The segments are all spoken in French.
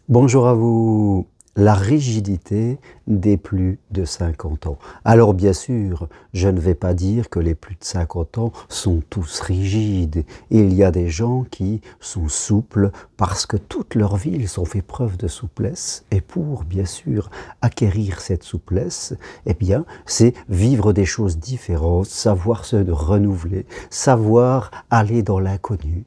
Bonjour à vous. La rigidité des plus de 50 ans. Alors bien sûr, je ne vais pas dire que les plus de 50 ans sont tous rigides. Il y a des gens qui sont souples parce que toute leur vie, ils ont fait preuve de souplesse. Et pour, bien sûr, acquérir cette souplesse, eh bien, c'est vivre des choses différentes, savoir se renouveler, savoir aller dans l'inconnu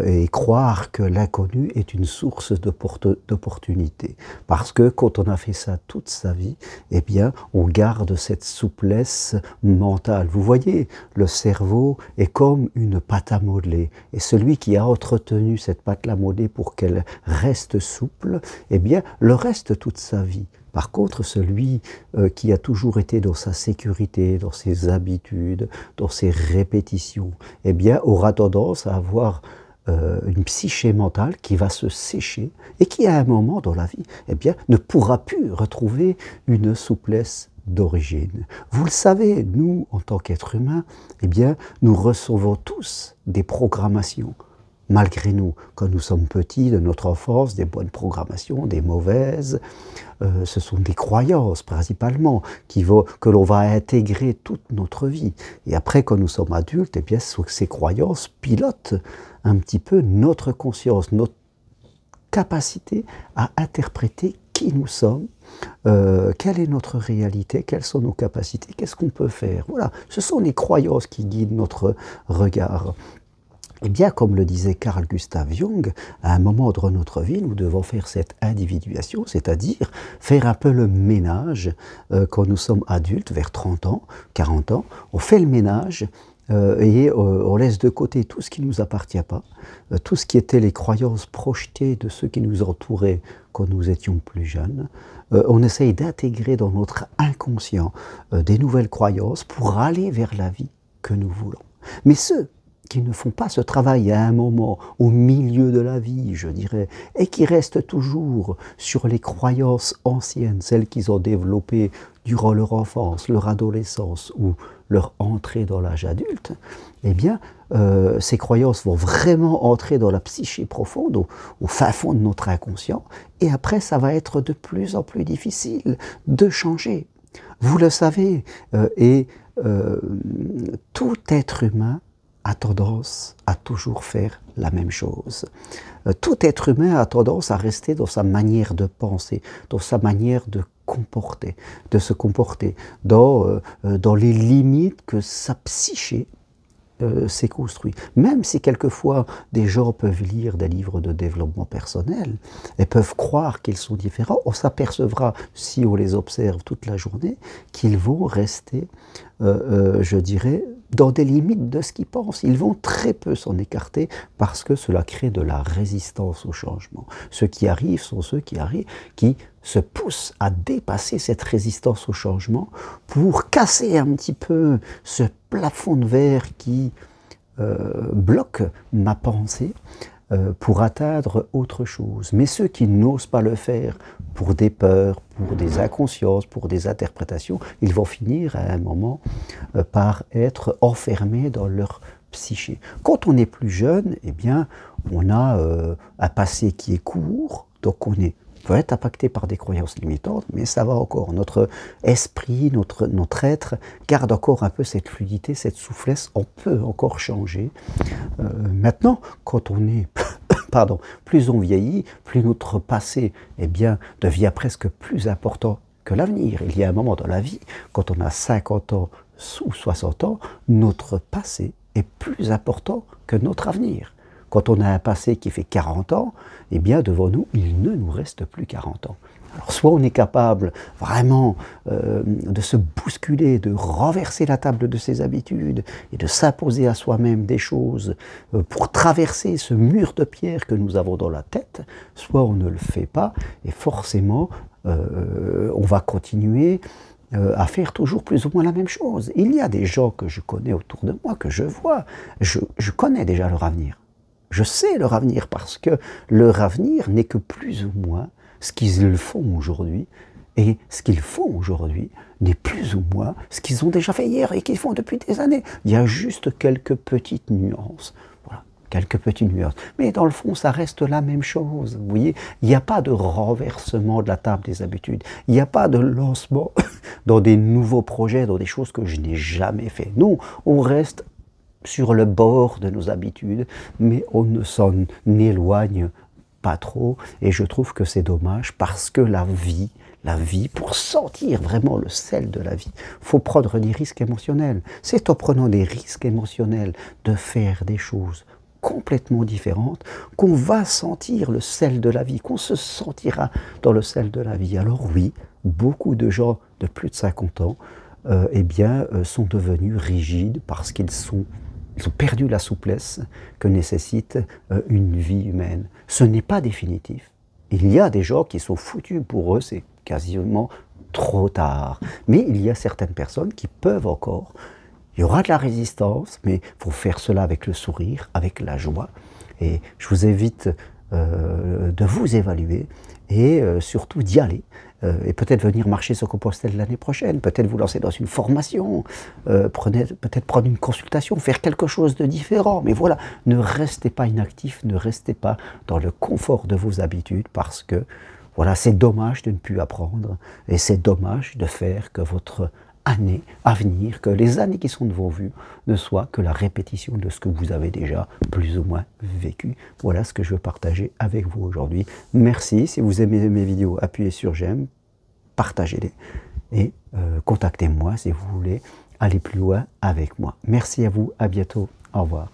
et croire que l'inconnu est une source d'opportunités. Parce que quand on a fait ça toute sa vie, eh bien, on garde cette souplesse mentale. Vous voyez, le cerveau est comme une pâte à modeler. Et celui qui a entretenu cette pâte à modeler pour qu'elle reste souple, eh bien, le reste toute sa vie. Par contre, celui qui a toujours été dans sa sécurité, dans ses habitudes, dans ses répétitions, eh bien, aura tendance à avoir une psyché mentale qui va se sécher et qui, à un moment dans la vie, eh bien, ne pourra plus retrouver une souplesse d'origine. Vous le savez, nous, en tant qu'êtres humains, eh bien, nous recevons tous des programmations. Malgré nous, quand nous sommes petits, de notre enfance, des bonnes programmations, des mauvaises, ce sont des croyances principalement que l'on va intégrer toute notre vie. Et après, quand nous sommes adultes, eh bien, ces croyances pilotent un petit peu notre conscience, notre capacité à interpréter qui nous sommes, quelle est notre réalité, quelles sont nos capacités, qu'est-ce qu'on peut faire. Voilà, ce sont les croyances qui guident notre regard. Eh bien, comme le disait Carl Gustav Jung, à un moment de notre vie, nous devons faire cette individuation, c'est-à-dire faire un peu le ménage quand nous sommes adultes, vers 30 ans, 40 ans. On fait le ménage et on laisse de côté tout ce qui ne nous appartient pas, tout ce qui était les croyances projetées de ceux qui nous entouraient quand nous étions plus jeunes. On essaye d'intégrer dans notre inconscient des nouvelles croyances pour aller vers la vie que nous voulons. Mais ceux qui ne font pas ce travail à un moment, au milieu de la vie, je dirais, et qui restent toujours sur les croyances anciennes, celles qu'ils ont développées durant leur enfance, leur adolescence ou leur entrée dans l'âge adulte, eh bien, ces croyances vont vraiment entrer dans la psyché profonde, au fin fond de notre inconscient, et après, ça va être de plus en plus difficile de changer. Vous le savez, tout être humain a tendance à toujours faire la même chose. Tout être humain a tendance à rester dans sa manière de penser, dans sa manière de se comporter, dans les limites que sa psyché s'est construite. Même si quelquefois des gens peuvent lire des livres de développement personnel et peuvent croire qu'ils sont différents, on s'apercevra, si on les observe toute la journée, qu'ils vont rester, je dirais, dans des limites de ce qu'ils pensent. Ils vont très peu s'en écarter parce que cela crée de la résistance au changement. Ceux qui arrivent sont ceux qui se poussent à dépasser cette résistance au changement pour casser un petit peu ce plafond de verre qui bloque ma pensée pour atteindre autre chose. Mais ceux qui n'osent pas le faire pour des peurs, pour des inconsciences, pour des interprétations, ils vont finir à un moment par être enfermés dans leur psyché. Quand on est plus jeune, eh bien, on a un passé qui est court, donc on peut être impacté par des croyances limitantes, mais ça va encore. Notre esprit, notre être garde encore un peu cette fluidité, cette souplesse. On peut encore changer. Maintenant, quand on est plus on vieillit, plus notre passé devient presque plus important que l'avenir. Il y a un moment dans la vie, quand on a 50 ans ou 60 ans, notre passé est plus important que notre avenir. Quand on a un passé qui fait 40 ans, eh bien devant nous, il ne nous reste plus 40 ans. Alors soit on est capable vraiment de se bousculer, de renverser la table de ses habitudes et de s'imposer à soi-même des choses pour traverser ce mur de pierre que nous avons dans la tête, soit on ne le fait pas et forcément on va continuer à faire toujours plus ou moins la même chose. Il y a des gens que je connais autour de moi, que je vois, je connais déjà leur avenir. Je sais leur avenir parce que leur avenir n'est que plus ou moins ce qu'ils font aujourd'hui. Et ce qu'ils font aujourd'hui n'est plus ou moins ce qu'ils ont déjà fait hier et qu'ils font depuis des années. Il y a juste quelques petites nuances. Voilà. quelques petites nuances. Mais dans le fond, ça reste la même chose. Vous voyez, il n'y a pas de renversement de la table des habitudes. Il n'y a pas de lancement dans des nouveaux projets, dans des choses que je n'ai jamais fait. Non, on reste sur le bord de nos habitudes, mais on ne s'en éloigne pas trop. Et je trouve que c'est dommage parce que la vie, pour sentir vraiment le sel de la vie, il faut prendre des risques émotionnels. C'est en prenant des risques émotionnels de faire des choses complètement différentes qu'on va sentir le sel de la vie, qu'on se sentira dans le sel de la vie. Alors oui, beaucoup de gens de plus de 50 ans sont devenus rigides parce ils ont perdu la souplesse que nécessite une vie humaine. Ce n'est pas définitif. Il y a des gens qui sont foutus, pour eux, c'est quasiment trop tard. Mais il y a certaines personnes qui peuvent encore. Il y aura de la résistance, mais il faut faire cela avec le sourire, avec la joie. Et je vous invite de vous évaluer et surtout d'y aller. Et peut-être venir marcher sur Compostelle l'année prochaine, peut-être vous lancer dans une formation, peut-être prendre une consultation, faire quelque chose de différent. Mais voilà, ne restez pas inactif, ne restez pas dans le confort de vos habitudes parce que voilà, c'est dommage de ne plus apprendre et c'est dommage de faire que votre année à venir, que les années qui sont devant vous ne soient que la répétition de ce que vous avez déjà plus ou moins vécu. Voilà ce que je veux partager avec vous aujourd'hui. Merci, si vous aimez mes vidéos, appuyez sur j'aime, partagez-les et contactez-moi si vous voulez aller plus loin avec moi. Merci à vous, à bientôt, au revoir.